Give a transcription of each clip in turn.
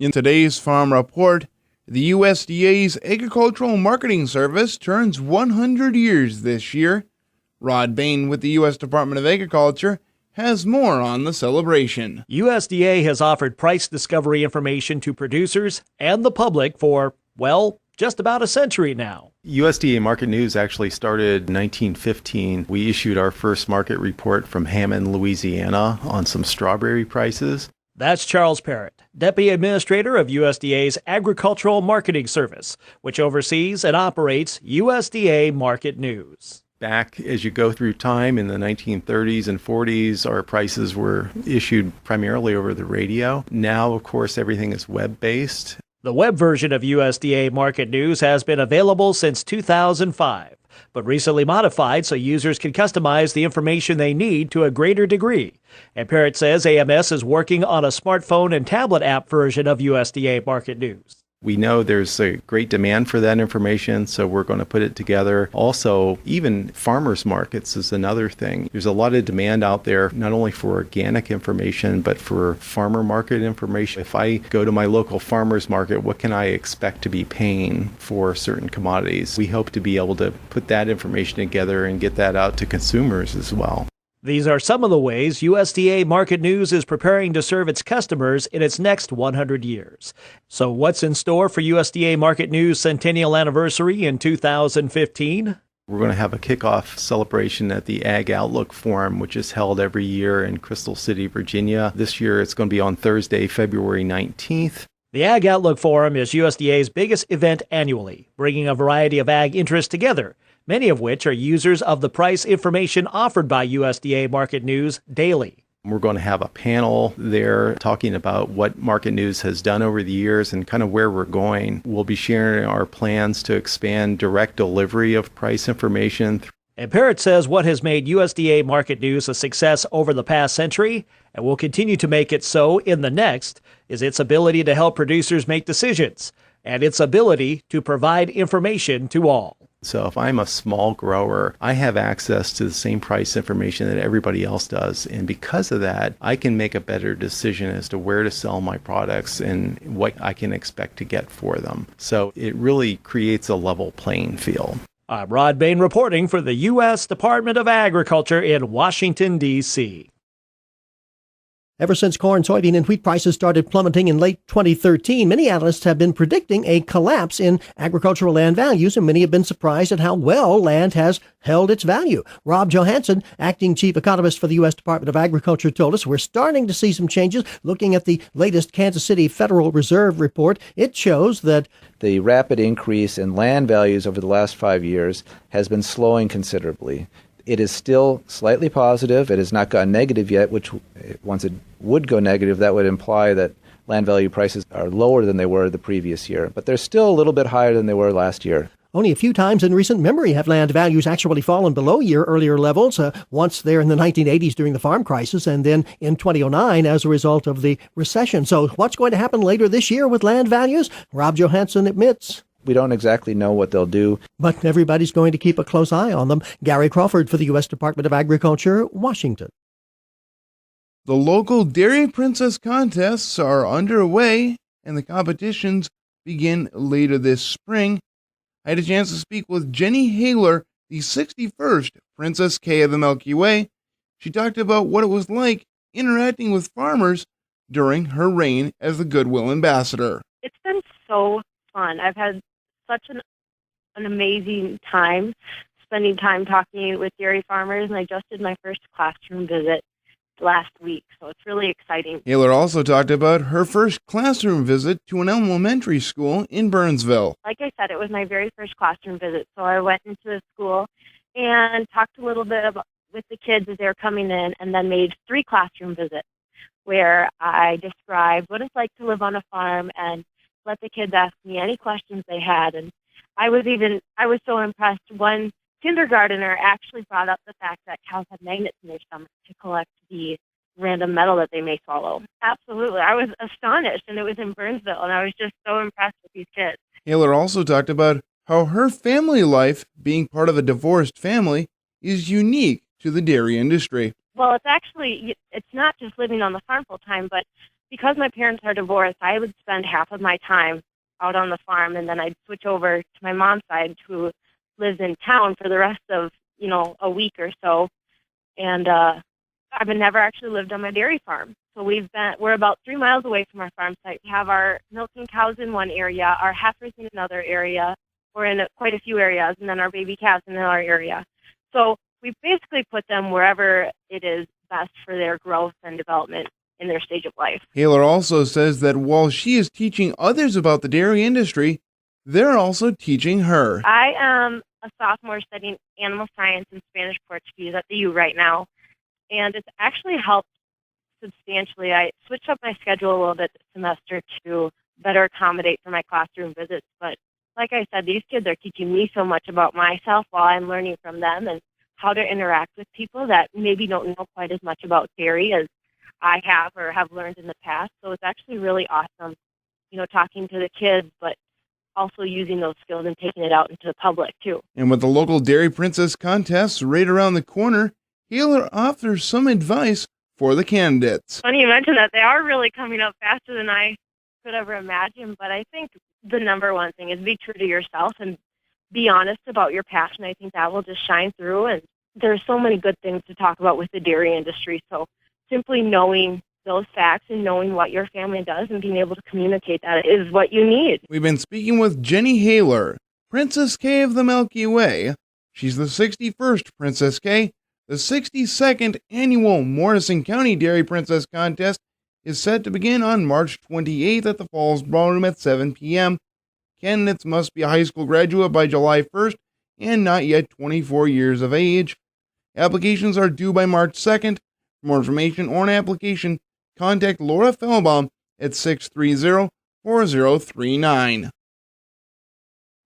In today's Farm Report, the USDA's Agricultural Marketing Service turns 100 years this year. Rod Bain with the U.S. Department of Agriculture has more on the celebration. USDA has offered price discovery information to producers and the public for, well, just about a century now. USDA Market News actually started in 1915. We issued our first market report from Hammond, Louisiana on some strawberry prices. That's Charles Parrott, Deputy Administrator of USDA's Agricultural Marketing Service, which oversees and operates USDA Market News. Back as you go through time in the 1930s and 40s, our prices were issued primarily over the radio. Now, of course, everything is web-based. The web version of USDA Market News has been available since 2005, but recently modified so users can customize the information they need to a greater degree. And Parrott says AMS is working on a smartphone and tablet app version of USDA Market News. We know there's a great demand for that information, so we're going to put it together. Also, even farmers markets is another thing. There's a lot of demand out there, not only for organic information, but for farmer market information. If I go to my local farmers market, what can I expect to be paying for certain commodities? We hope to be able to put that information together and get that out to consumers as well. These are some of the ways USDA Market News is preparing to serve its customers in its next 100 years. So what's in store for USDA Market News Centennial Anniversary in 2015? We're going to have a kickoff celebration at the Ag Outlook Forum, which is held every year in Crystal City, Virginia. This year it's going to be on Thursday, February 19th. The Ag Outlook Forum is USDA's biggest event annually, bringing a variety of ag interests together, many of which are users of the price information offered by USDA Market News daily. We're going to have a panel there talking about what Market News has done over the years and kind of where we're going. We'll be sharing our plans to expand direct delivery of price information. And Parrott says what has made USDA Market News a success over the past century, and will continue to make it so in the next, is its ability to help producers make decisions, and its ability to provide information to all. So if I'm a small grower, I have access to the same price information that everybody else does. And because of that, I can make a better decision as to where to sell my products and what I can expect to get for them. So it really creates a level playing field. I'm Rod Bain reporting for the U.S. Department of Agriculture in Washington, D.C. Ever since corn, soybean, and wheat prices started plummeting in late 2013, many analysts have been predicting a collapse in agricultural land values, and many have been surprised at how well land has held its value. Rob Johansson, acting chief economist for the U.S. Department of Agriculture, told us we're starting to see some changes. Looking at the latest Kansas City Federal Reserve report, it shows that the rapid increase in land values over the last 5 years has been slowing considerably. It is still slightly positive. It has not gone negative yet, which once it would go negative, that would imply that land value prices are lower than they were the previous year. But they're still a little bit higher than they were last year. only a few times in recent memory have land values actually fallen below earlier levels, once there in the 1980s during the farm crisis, and then in 2009 as a result of the recession. So what's going to happen later this year with land values? Rob Johansson admits we don't exactly know what they'll do, but everybody's going to keep a close eye on them. Gary Crawford for the U.S. Department of Agriculture, Washington. The local Dairy Princess contests are underway, and the competitions begin later this spring. I had a chance to speak with Jenny Haler, the 61st Princess K of the Milky Way. She talked about what it was like interacting with farmers during her reign as the Goodwill Ambassador. It's been so fun. I've had such an amazing time spending time talking with dairy farmers, and I just did my first classroom visit last week, so it's really exciting. Haler also talked about her first classroom visit to an elementary school in Burnsville. Like I said, it was my very first classroom visit, so I went into the school and talked a little bit with the kids as they were coming in, and then made 3 classroom visits where I described what it's like to live on a farm and let the kids ask me any questions they had. And I was so impressed. One kindergartner actually brought up the fact that cows have magnets in their stomachs to collect the random metal that they may swallow. Absolutely. I was astonished, and it was in Burnsville, and I was just so impressed with these kids. Haler also talked about how her family life, being part of a divorced family, is unique to the dairy industry. Well, it's not just living on the farm full time, but because my parents are divorced, I would spend half of my time out on the farm, and then I'd switch over to my mom's side, who lives in town, for the rest of, a week or so. And I've never actually lived on my dairy farm. So we're about 3 miles away from our farm site. We have our milking cows in one area, our heifers in another area, or in quite a few areas, and then our baby calves in another area. So we basically put them wherever it is best for their growth and development in their stage of life. Haler also says that while she is teaching others about the dairy industry, they're also teaching her. I am a sophomore studying animal science and Spanish Portuguese at the U right now, and it's actually helped substantially. I switched up my schedule a little bit this semester to better accommodate for my classroom visits, but like I said, these kids are teaching me so much about myself while I'm learning from them and how to interact with people that maybe don't know quite as much about dairy as I have or have learned in the past. So it's actually really awesome, talking to the kids, but also using those skills and taking it out into the public too. And with the local Dairy Princess contests right around the corner, Haler offers some advice for the candidates. Funny you mention that. They are really coming up faster than I could ever imagine, but I think the number one thing is be true to yourself and be honest about your passion. I think that will just shine through, and there's so many good things to talk about with the dairy industry. So simply knowing those facts and knowing what your family does and being able to communicate that is what you need. We've been speaking with Jenny Haler, Princess K of the Milky Way. She's the 61st Princess K. The 62nd annual Morrison County Dairy Princess Contest is set to begin on March 28th at the Falls Ballroom at 7 p.m. Candidates must be a high school graduate by July 1st and not yet 24 years of age. Applications are due by March 2nd. For more information or an application, contact Laura Fellbaum at 630-4039.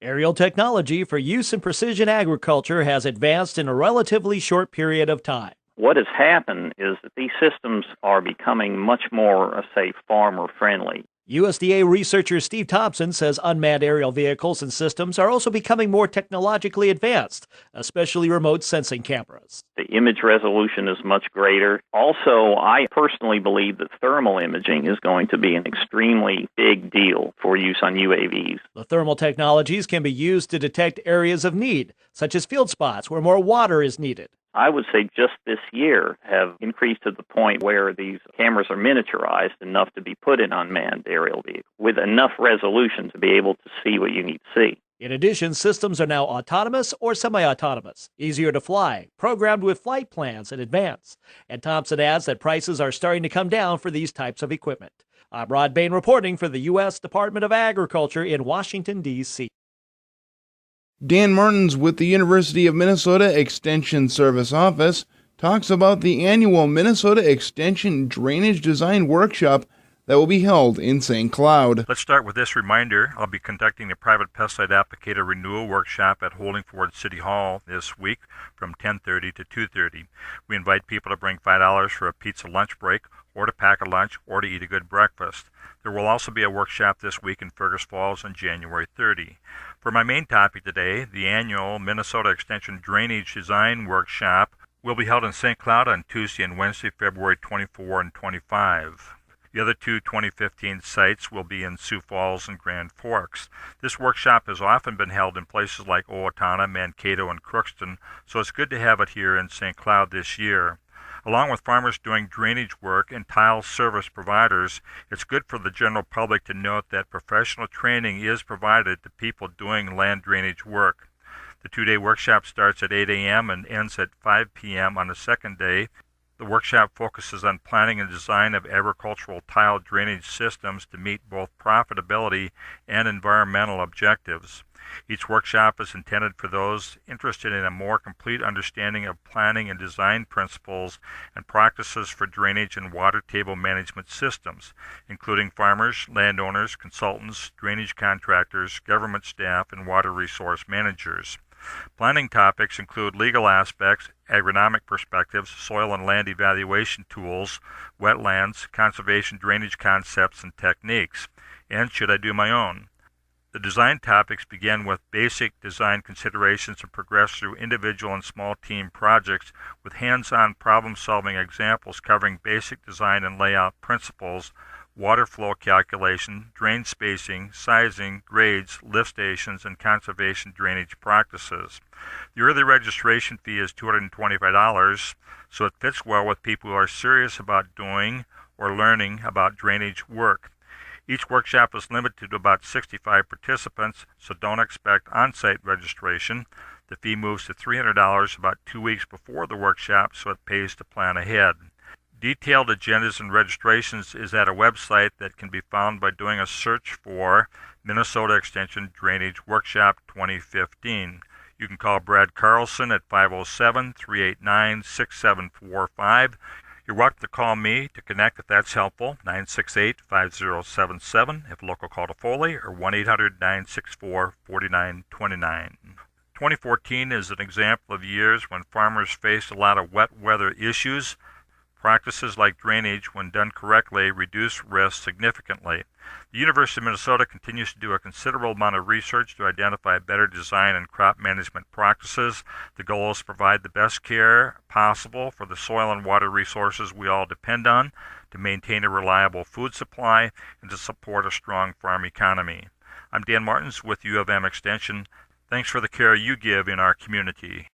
Aerial technology for use in precision agriculture has advanced in a relatively short period of time. What has happened is that these systems are becoming much more, farmer-friendly. USDA researcher Steve Thompson says unmanned aerial vehicles and systems are also becoming more technologically advanced, especially remote sensing cameras. The image resolution is much greater. Also, I personally believe that thermal imaging is going to be an extremely big deal for use on UAVs. The thermal technologies can be used to detect areas of need, such as field spots where more water is needed. I would say just this year have increased to the point where these cameras are miniaturized enough to be put in unmanned aerial vehicles with enough resolution to be able to see what you need to see. In addition, systems are now autonomous or semi-autonomous, easier to fly, programmed with flight plans in advance. And Thompson adds that prices are starting to come down for these types of equipment. I'm Rod Bain reporting for the U.S. Department of Agriculture in Washington, D.C. Dan Martins with the University of Minnesota Extension Service Office talks about the annual Minnesota Extension Drainage Design Workshop that will be held in St. Cloud. Let's start with this reminder. I'll be conducting a private pesticide applicator renewal workshop at Holdingford City Hall this week from 10:30 to 2:30. We invite people to bring $5 for a pizza lunch break, or to pack a lunch, or to eat a good breakfast. There will also be a workshop this week in Fergus Falls on January 30. For my main topic today, the annual Minnesota Extension Drainage Design Workshop will be held in St. Cloud on Tuesday and Wednesday, February 24 and 25. The other two 2015 sites will be in Sioux Falls and Grand Forks. This workshop has often been held in places like Owatonna, Mankato, and Crookston, so it's good to have it here in St. Cloud this year. Along with farmers doing drainage work and tile service providers, it's good for the general public to note that professional training is provided to people doing land drainage work. The two-day workshop starts at 8 a.m. and ends at 5 p.m. on the second day. The workshop focuses on planning and design of agricultural tile drainage systems to meet both profitability and environmental objectives. Each workshop is intended for those interested in a more complete understanding of planning and design principles and practices for drainage and water table management systems, including farmers, landowners, consultants, drainage contractors, government staff, and water resource managers. Planning topics include legal aspects, agronomic perspectives, soil and land evaluation tools, wetlands, conservation drainage concepts and techniques, and should I do my own? The design topics begin with basic design considerations and progress through individual and small team projects with hands-on problem-solving examples covering basic design and layout principles, water flow calculation, drain spacing, sizing, grades, lift stations, and conservation drainage practices. The early registration fee is $225, so it fits well with people who are serious about doing or learning about drainage work. Each workshop is limited to about 65 participants, so don't expect on-site registration. The fee moves to $300 about 2 weeks before the workshop, so it pays to plan ahead. Detailed agendas and registrations is at a website that can be found by doing a search for Minnesota Extension Drainage Workshop 2015. You can call Brad Carlson at 507-389-6745. You're welcome to call me to connect if that's helpful, 968-5077 if local, call to Foley, or 1-800-964-4929. 2014 is an example of years when farmers faced a lot of wet weather issues. Practices like drainage, when done correctly, reduce risk significantly. The University of Minnesota continues to do a considerable amount of research to identify better design and crop management practices. The goal is to provide the best care possible for the soil and water resources we all depend on, to maintain a reliable food supply, and to support a strong farm economy. I'm Dan Martins with U of M Extension. Thanks for the care you give in our community.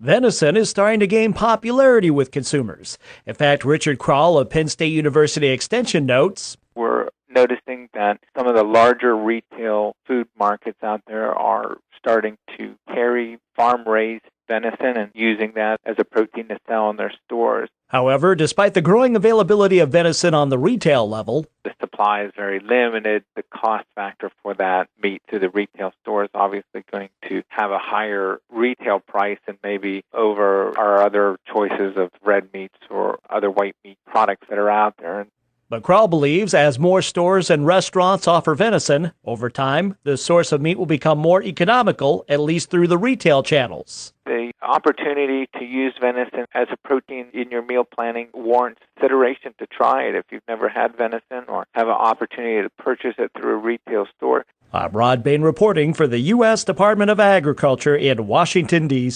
Venison is starting to gain popularity with consumers. In fact, Richard Kroll of Penn State University Extension notes, we're noticing that some of the larger retail food markets out there are starting to carry farm-raised venison and using that as a protein to sell in their stores. However, despite the growing availability of venison on the retail level, the supply is very limited. The cost factor for that meat to the retail store is obviously going to have a higher retail price than maybe over our other choices of red meats or other white meat products that are out there. But Kroll believes as more stores and restaurants offer venison, over time, the source of meat will become more economical, at least through the retail channels. The opportunity to use venison as a protein in your meal planning warrants consideration to try it if you've never had venison or have an opportunity to purchase it through a retail store. I'm Rod Bain reporting for the U.S. Department of Agriculture in Washington, D.C.